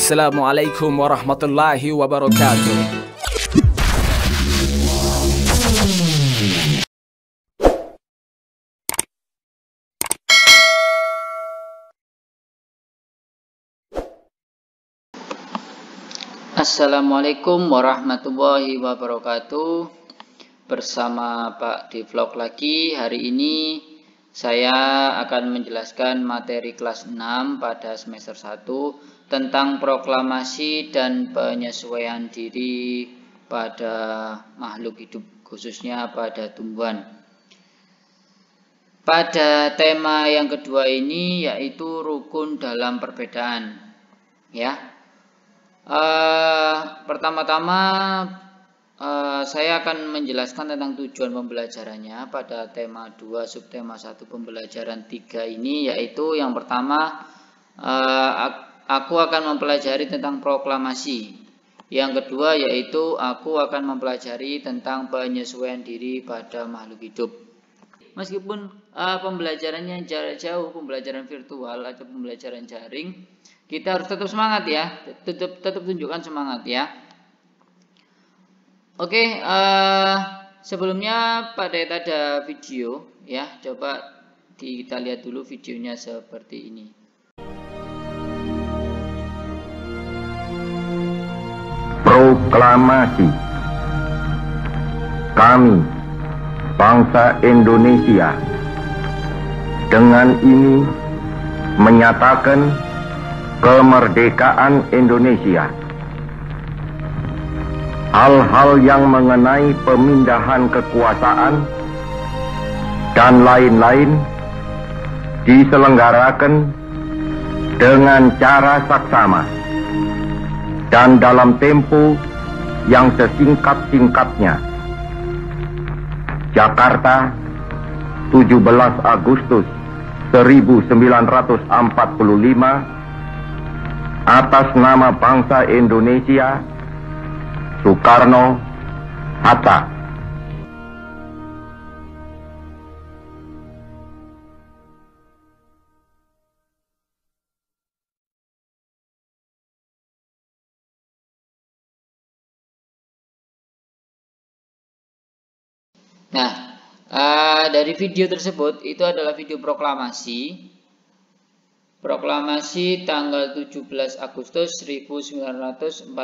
Assalamualaikum warahmatullahi wabarakatuh. Assalamualaikum warahmatullahi wabarakatuh. Bersama Pak di vlog lagi. Hari ini saya akan menjelaskan materi kelas 6 pada semester 1 tentang proklamasi dan penyesuaian diri pada makhluk hidup, khususnya pada tumbuhan. Pada tema yang kedua ini yaitu rukun dalam perbedaan, ya. Pertama-tama saya akan menjelaskan tentang tujuan pembelajarannya pada tema 2 subtema 1 pembelajaran 3 ini, yaitu yang pertama aku akan mempelajari tentang proklamasi. Yang kedua yaitu aku akan mempelajari tentang penyesuaian diri pada makhluk hidup. Meskipun pembelajarannya jarak jauh, pembelajaran virtual atau pembelajaran jaring, kita harus tetap semangat ya, tetap tunjukkan semangat ya. Oke, sebelumnya pada ada video ya, coba kita lihat dulu videonya seperti ini. Proklamasi. Kami, bangsa Indonesia, dengan ini menyatakan kemerdekaan Indonesia. Hal-hal yang mengenai pemindahan kekuasaan dan lain-lain diselenggarakan dengan cara saksama dan dalam tempo yang sesingkat-singkatnya. Jakarta, 17 Agustus 1945, atas nama bangsa Indonesia, Soekarno Hatta. Nah, dari video tersebut itu adalah video proklamasi. Proklamasi tanggal 17 Agustus 1945,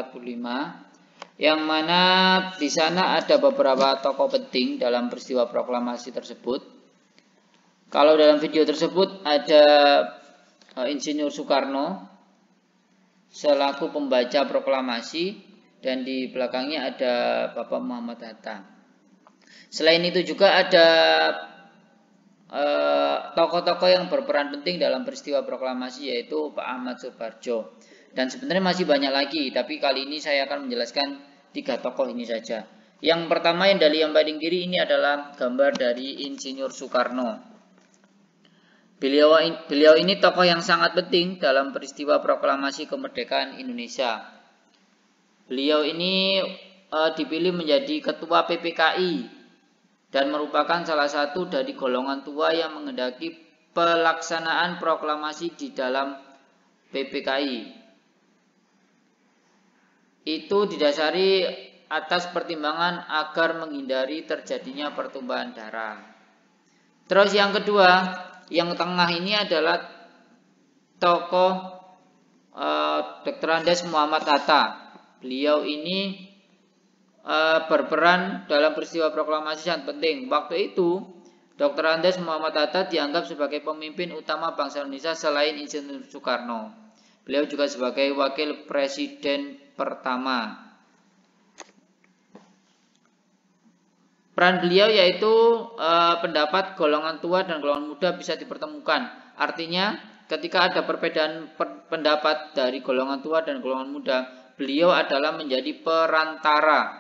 yang mana di sana ada beberapa tokoh penting dalam peristiwa proklamasi tersebut. Kalau dalam video tersebut ada Insinyur Soekarno selaku pembaca proklamasi, dan di belakangnya ada Bapak Muhammad Hatta. Selain itu juga ada tokoh-tokoh yang berperan penting dalam peristiwa proklamasi, yaitu Pak Ahmad Subarjo. Dan sebenarnya masih banyak lagi, tapi kali ini saya akan menjelaskan 3 tokoh ini saja. Yang pertama yang dari yang paling kiri ini adalah gambar dari Insinyur Soekarno. Beliau ini tokoh yang sangat penting dalam peristiwa proklamasi kemerdekaan Indonesia. Beliau ini dipilih menjadi ketua PPKI dan merupakan salah satu dari golongan tua yang menghendaki pelaksanaan proklamasi di dalam PPKI. Itu didasari atas pertimbangan agar menghindari terjadinya pertumpahan darah. Terus yang kedua, yang tengah ini adalah tokoh Dr. Andes Muhammad Hatta. Beliau ini berperan dalam peristiwa proklamasi sangat penting. Waktu itu Dr. Andes Muhammad Hatta dianggap sebagai pemimpin utama bangsa Indonesia selain Insinyur Soekarno. Beliau juga sebagai wakil presiden pertama. Peran beliau yaitu pendapat golongan tua dan golongan muda bisa dipertemukan. Artinya ketika ada perbedaan pendapat dari golongan tua dan golongan muda, beliau adalah menjadi perantara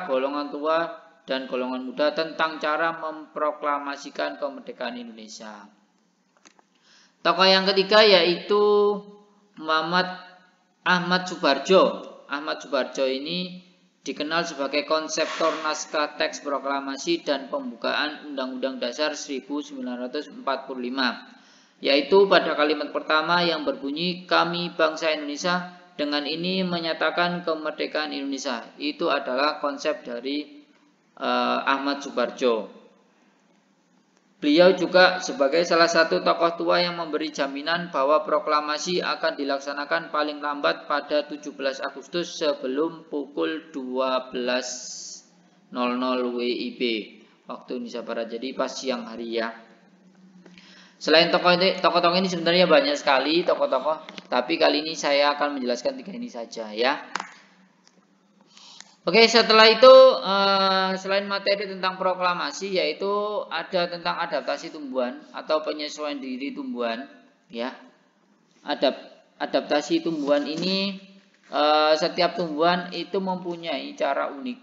golongan tua dan golongan muda tentang cara memproklamasikan kemerdekaan Indonesia. Tokoh yang ketiga yaitu Ahmad Subarjo. Ahmad Subarjo ini dikenal sebagai konseptor naskah teks proklamasi dan pembukaan Undang-Undang Dasar 1945. yaitu pada kalimat pertama yang berbunyi kami bangsa Indonesia, dengan ini menyatakan kemerdekaan Indonesia. Itu adalah konsep dari Ahmad Subarjo. Beliau juga sebagai salah satu tokoh tua yang memberi jaminan bahwa proklamasi akan dilaksanakan paling lambat pada 17 Agustus sebelum pukul 12.00 WIB waktu Indonesia Barat. Jadi pas siang hari ya. Selain tokoh-tokoh ini sebenarnya banyak sekali tokoh-tokoh, tapi kali ini saya akan menjelaskan 3 ini saja ya. Oke, setelah itu selain materi tentang proklamasi, yaitu ada tentang adaptasi tumbuhan atau penyesuaian diri tumbuhan ya. Adaptasi tumbuhan ini setiap tumbuhan itu mempunyai cara unik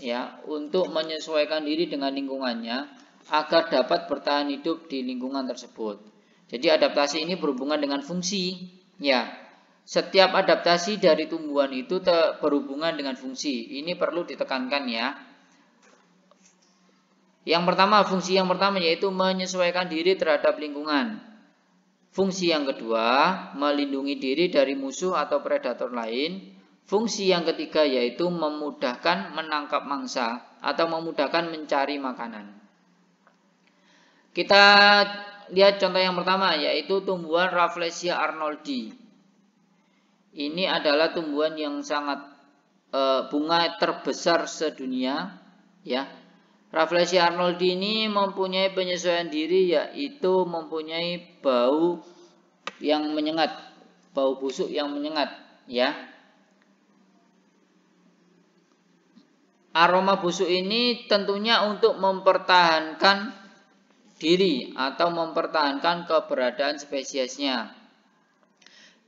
ya untuk menyesuaikan diri dengan lingkungannya agar dapat bertahan hidup di lingkungan tersebut. Jadi adaptasi ini berhubungan dengan fungsi ya. Setiap adaptasi dari tumbuhan itu berhubungan dengan fungsi. Ini perlu ditekankan ya. Fungsi yang pertama yaitu menyesuaikan diri terhadap lingkungan. Fungsi yang kedua, melindungi diri dari musuh atau predator lain. Fungsi yang ketiga yaitu memudahkan menangkap mangsa atau memudahkan mencari makanan. Kita lihat contoh yang pertama yaitu tumbuhan Rafflesia arnoldii. Ini adalah tumbuhan yang sangat bunga terbesar sedunia ya. Rafflesia arnoldii ini mempunyai penyesuaian diri yaitu mempunyai bau yang menyengat, bau busuk yang menyengat ya. Aroma busuk ini tentunya untuk mempertahankan diri atau mempertahankan keberadaan spesiesnya.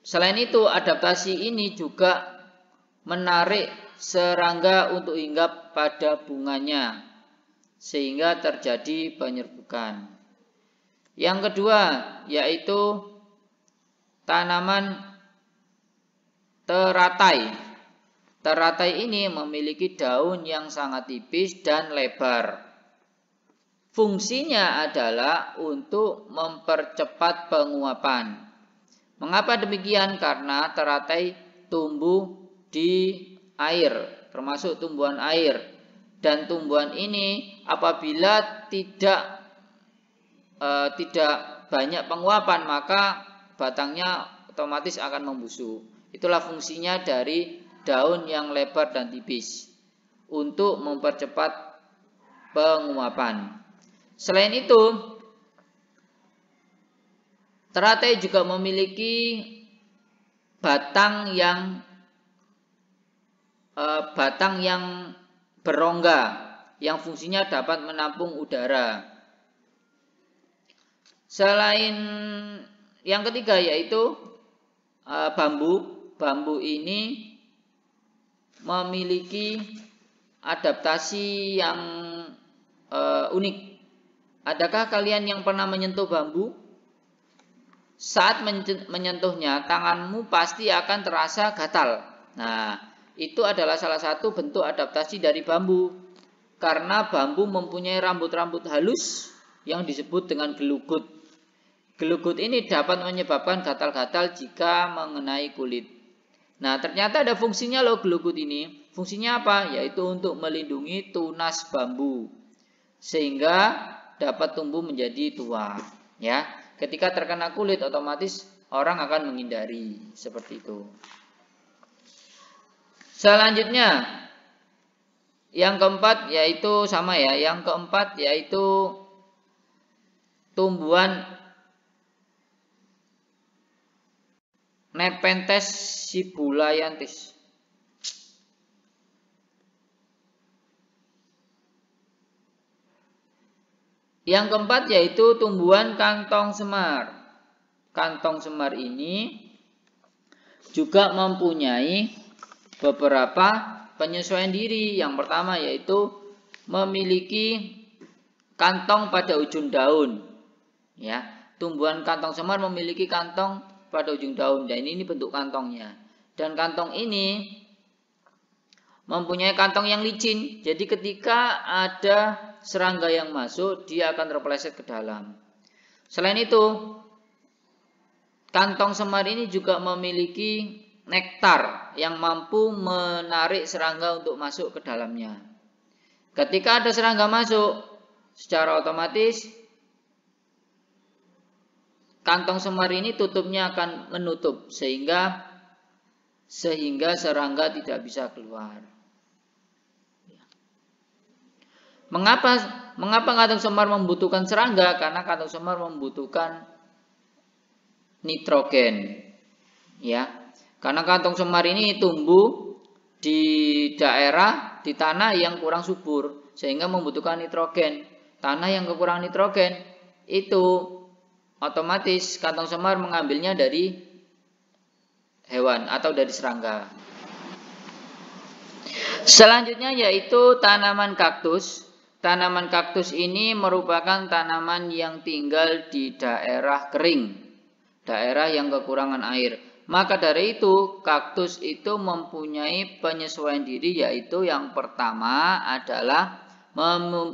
Selain itu, adaptasi ini juga menarik serangga untuk hinggap pada bunganya sehingga terjadi penyerbukan. Yang kedua yaitu tanaman teratai. Teratai ini memiliki daun yang sangat tipis dan lebar. Fungsinya adalah untuk mempercepat penguapan. Mengapa demikian? Karena teratai tumbuh di air, termasuk tumbuhan air. Dan tumbuhan ini apabila tidak banyak penguapan, maka batangnya otomatis akan membusuk. Itulah fungsinya dari daun yang lebar dan tipis untuk mempercepat penguapan. Selain itu, teratai juga memiliki batang yang berongga yang fungsinya dapat menampung udara. Selain yang ketiga yaitu bambu. Bambu ini memiliki adaptasi yang unik. Adakah kalian yang pernah menyentuh bambu? Saat menyentuhnya, tanganmu pasti akan terasa gatal. Nah, itu adalah salah satu bentuk adaptasi dari bambu. Karena bambu mempunyai rambut-rambut halus yang disebut dengan gelugut. Gelugut ini dapat menyebabkan gatal-gatal jika mengenai kulit. Nah, ternyata ada fungsinya loh gelugut ini. Fungsinya apa? Yaitu untuk melindungi tunas bambu. Sehingga dapat tumbuh menjadi tua. Ya. Ketika terkena kulit otomatis orang akan menghindari seperti itu. Selanjutnya yang keempat yaitu sama ya. Yang keempat yaitu tumbuhan Nepenthes sibulayanthis. Yang keempat yaitu tumbuhan kantong semar. Kantong semar ini juga mempunyai beberapa penyesuaian diri. Yang pertama yaitu memiliki kantong pada ujung daun. Ya, tumbuhan kantong semar memiliki kantong pada ujung daun. Dan ini bentuk kantongnya. Dan kantong ini mempunyai kantong yang licin. Jadi ketika ada serangga yang masuk, dia akan terpeleset ke dalam. Selain itu, kantong semar ini juga memiliki nektar yang mampu menarik serangga untuk masuk ke dalamnya. Ketika ada serangga masuk, secara otomatis kantong semar ini tutupnya akan menutup sehingga serangga tidak bisa keluar. Mengapa kantong semar membutuhkan serangga? Karena kantong semar membutuhkan nitrogen, ya. Karena kantong semar ini tumbuh di tanah yang kurang subur, sehingga membutuhkan nitrogen. Tanah yang kekurangan nitrogen itu otomatis kantong semar mengambilnya dari hewan atau dari serangga. Selanjutnya yaitu tanaman kaktus. Tanaman kaktus ini merupakan tanaman yang tinggal di daerah kering, daerah yang kekurangan air. Maka dari itu kaktus itu mempunyai penyesuaian diri, yaitu yang pertama adalah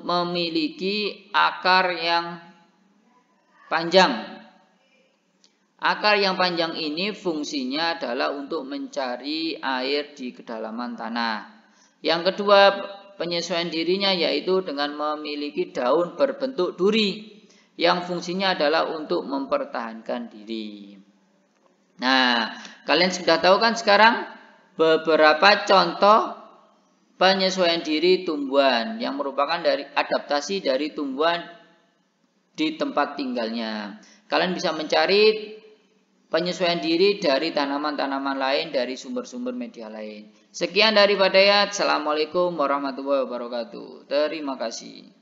memiliki akar yang panjang. Akar yang panjang ini fungsinya adalah untuk mencari air di kedalaman tanah. Yang kedua, penyesuaian dirinya yaitu dengan memiliki daun berbentuk duri yang fungsinya adalah untuk mempertahankan diri. Nah, kalian sudah tahu kan sekarang beberapa contoh penyesuaian diri tumbuhan yang merupakan dari adaptasi dari tumbuhan di tempat tinggalnya. Kalian bisa mencari penyesuaian diri dari tanaman-tanaman lain, dari sumber-sumber media lain. Sekian daripada ya. Assalamualaikum warahmatullahi wabarakatuh. Terima kasih.